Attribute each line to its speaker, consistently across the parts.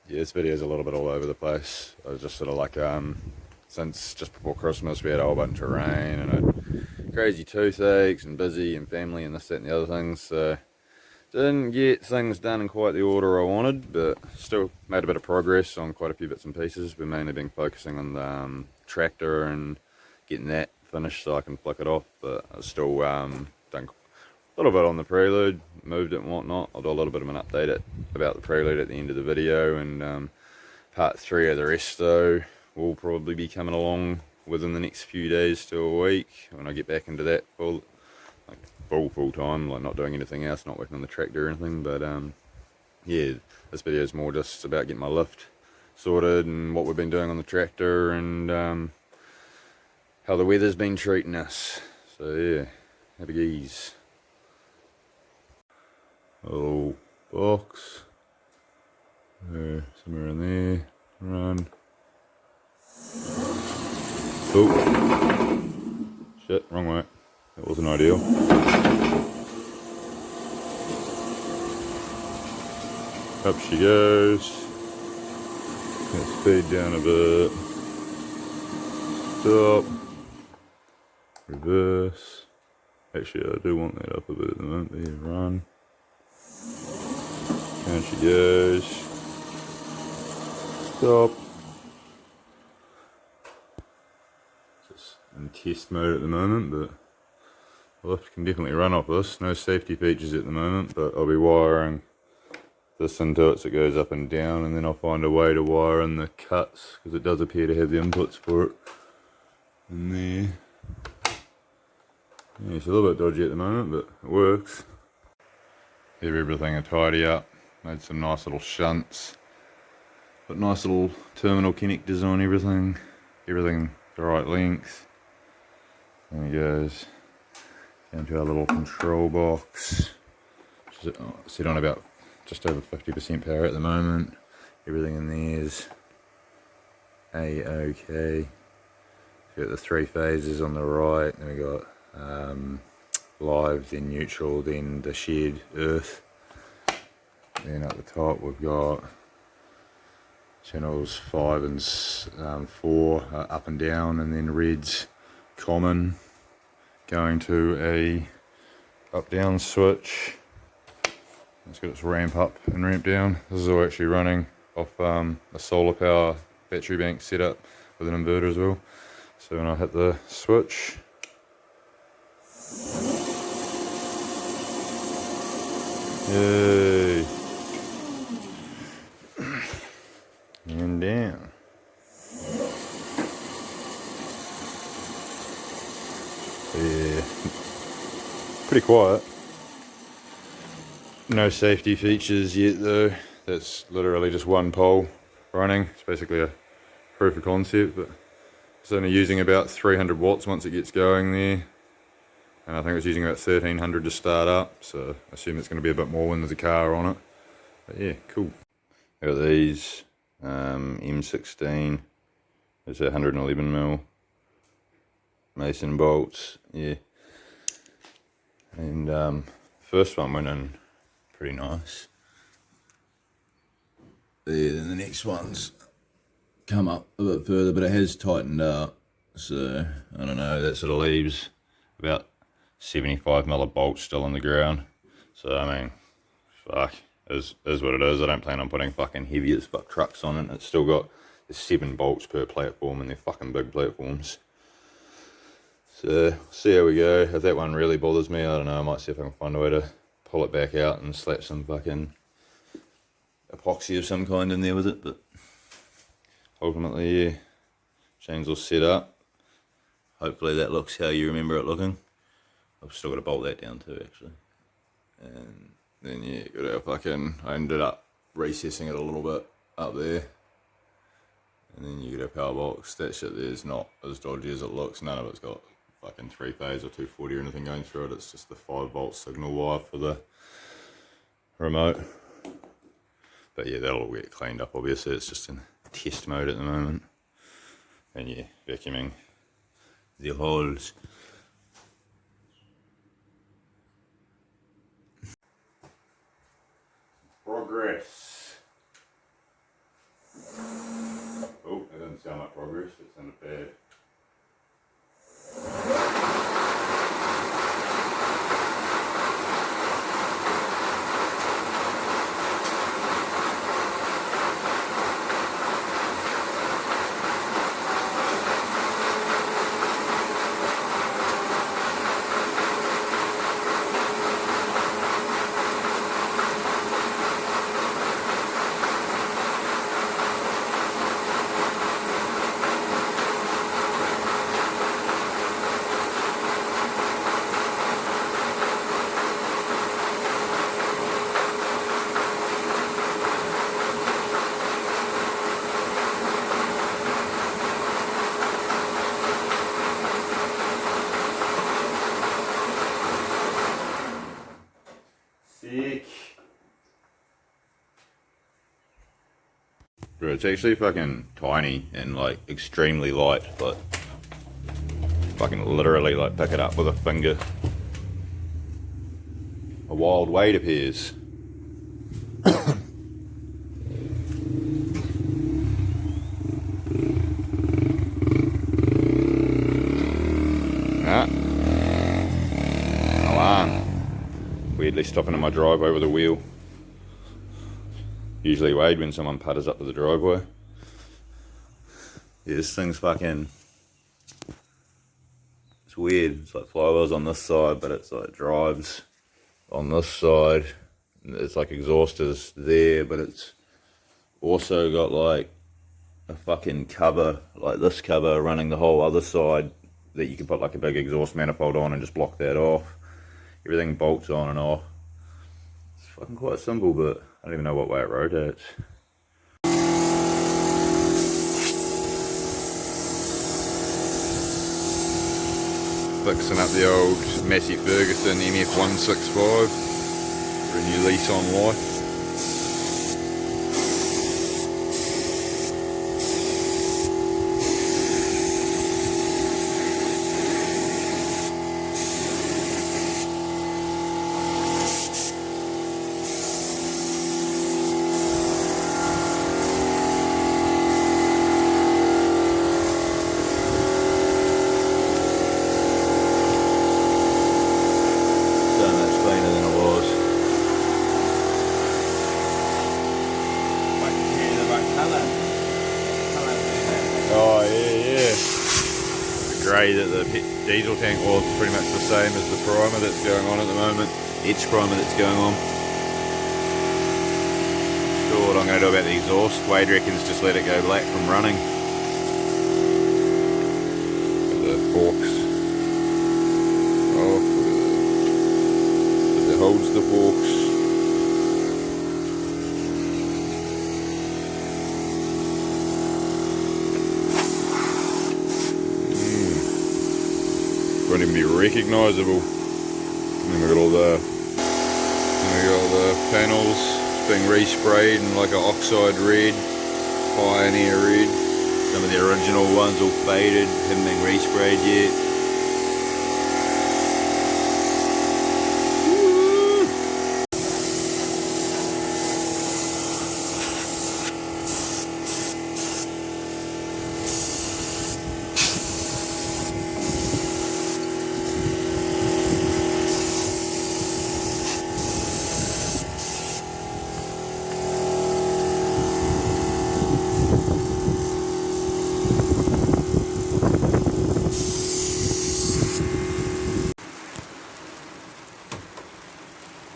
Speaker 1: Yeah, this video is a little bit all over the place. I was just sort of like, since just before Christmas we had a whole bunch of rain and crazy toothaches and busy and family and this, that and the other things, so didn't get things done in quite the order I wanted, but still made a bit of progress on quite a few bits and pieces. We've mainly been focusing on the tractor and getting that finished so I can flick it off, but I still done a little bit on the Prelude, moved it and whatnot. I'll do a little bit of an update about the Prelude at the end of the video, and part 3 of the resto will probably be coming along within the next few days to a week when I get back into that full time, like not doing anything else, not working on the tractor or anything. But yeah, this video is more just about getting my lift sorted and what we've been doing on the tractor and how the weather's been treating us. So yeah, happy geez. Little box there, somewhere in there. Run. Oh shit, wrong way. That wasn't ideal. Up she goes. Let's speed down a bit. Stop. Reverse. Actually, I do want that up a bit at the moment. There, run. Down she goes. Stop. Just in test mode at the moment, but the lift can definitely run off this. No safety features at the moment, but I'll be wiring this into it so it goes up and down, and then I'll find a way to wire in the cuts because it does appear to have the inputs for it in there. Yeah, it's a little bit dodgy at the moment, but it works. Give everything a tidy up. Made some nice little shunts. Put nice little terminal connectors on everything. Everything the right length. There he goes. Down to our little control box. Which is set on about just over 50% power at the moment. Everything in there is A-OK. Got the 3 phases on the right, then we got live, then neutral, then the shared earth. Then at the top we've got channels 5 and 4 up and down, and then red's common going to a up down switch. It's got its ramp up and ramp down. This is all actually running off a solar power battery bank setup with an inverter as well. So when I hit the switch, yay, and down. Yeah, pretty quiet. No safety features yet though. That's literally just one pole running. It's basically a proof of concept, but it's only using about 300 watts once it gets going there. And I think it's using about 1300 to start up, so I assume it's going to be a bit more when there's a car on it. But yeah, cool. I got these M16. There's a 111mm Mason bolts, yeah. And first one went in pretty nice. There, then the next one's come up a bit further, but it has tightened up. So I don't know, that sort of leaves about 75mm bolts still on the ground. So I mean, fuck, is what it is. I don't plan on putting fucking heavy as fuck trucks on it. It's still got 7 bolts per platform, and they're fucking big platforms. So see how we go. If that one really bothers me, I don't know, I might see if I can find a way to pull it back out and slap some fucking epoxy of some kind in there with it. But ultimately, yeah, chain's all set up. Hopefully that looks how you remember it looking. I've still got to bolt that down too, actually. And then yeah, got our fucking, I ended up recessing it a little bit up there. And then you get a power box. That shit there is not as dodgy as it looks. None of it's got fucking 3-phase or 240 or anything going through it. It's just the 5-volt signal wire for the remote. But yeah, that'll all get cleaned up. Obviously, it's just in test mode at the moment. And yeah, vacuuming the holes. Progress. progress. It's in a bad. Sick. Bro, it's actually fucking tiny and like extremely light, but fucking literally like pick it up with a finger. A wild weight appears. Ah. Alarm. Weirdly stopping in my driveway with a wheel. Usually weighed when someone putters up to the driveway. Yeah, this thing's fucking... It's weird. It's like flywheels on this side, but it's like drives on this side. It's like exhaust is there, but it's also got like a fucking cover, like this cover running the whole other side that you can put like a big exhaust manifold on and just block that off. Everything bolts on and off. It's fucking quite simple, but I don't even know what way it rotates. Fixing up the old Massey Ferguson mf165 for a new lease on life. Oh yeah. The grey that the diesel tank was pretty much the same as the primer that's going on at the moment. Each primer that's going on. Sure what I'm going to do about the exhaust. Wade reckons just let it go black from running. The forks off. It holds the forks. Won't even be recognisable. And then we got all the panels being resprayed in like an oxide red, Pioneer red. Some of the original ones all faded, haven't been resprayed yet.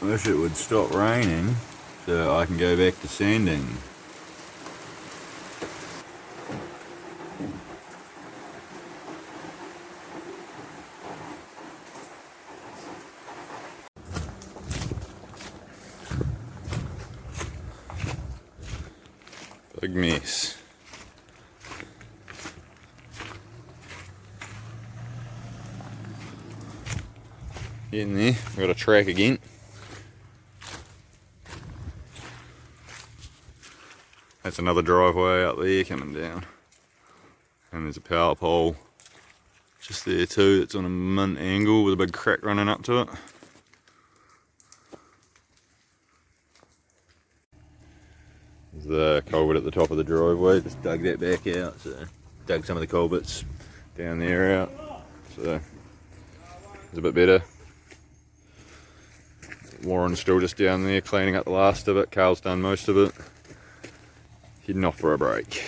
Speaker 1: I wish it would stop raining so I can go back to sanding. Big mess. Getting there, got a track again. That's another driveway up there coming down. And there's a power pole just there too, that's on a mint angle with a big crack running up to it. There's the culvert at the top of the driveway, just dug that back out, so dug some of the culverts down there out, so it's a bit better. Warren's still just down there cleaning up the last of it. Carl's done most of it. Heading off for a break.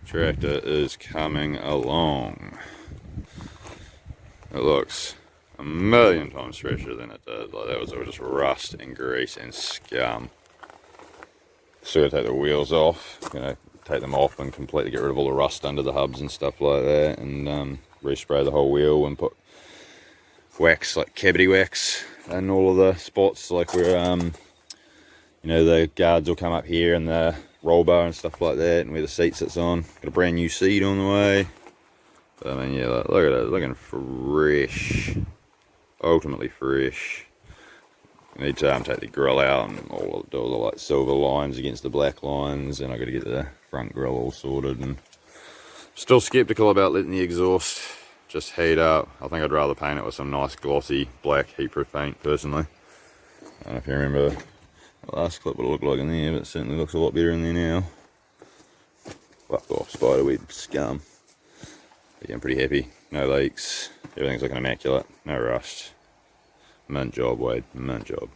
Speaker 1: Tractor is coming along. It looks a million times fresher than it did. Like, that was all just rust and grease and scum. Still gotta take the wheels off. Gonna take them off and completely get rid of all the rust under the hubs and stuff like that, and respray the whole wheel and put wax, like cavity wax, in all of the spots, like where you know, the guards will come up here and the roll bar and stuff like that, and where the seat sits on. Got a brand new seat on the way. But, I mean, yeah, look at it, looking fresh, ultimately fresh. I need to take the grill out and do all the like silver lines against the black lines, and I got to get the front grill all sorted. And still skeptical about letting the exhaust just heat up. I think I'd rather paint it with some nice glossy black heatproof paint personally. I don't know if you remember the last clip what it looked like in there, but it certainly looks a lot better in there now. Fuck off, spiderweed scum. But yeah, I'm pretty happy. No leaks. Everything's looking immaculate. No rust. Mint job, Wade. Mint job.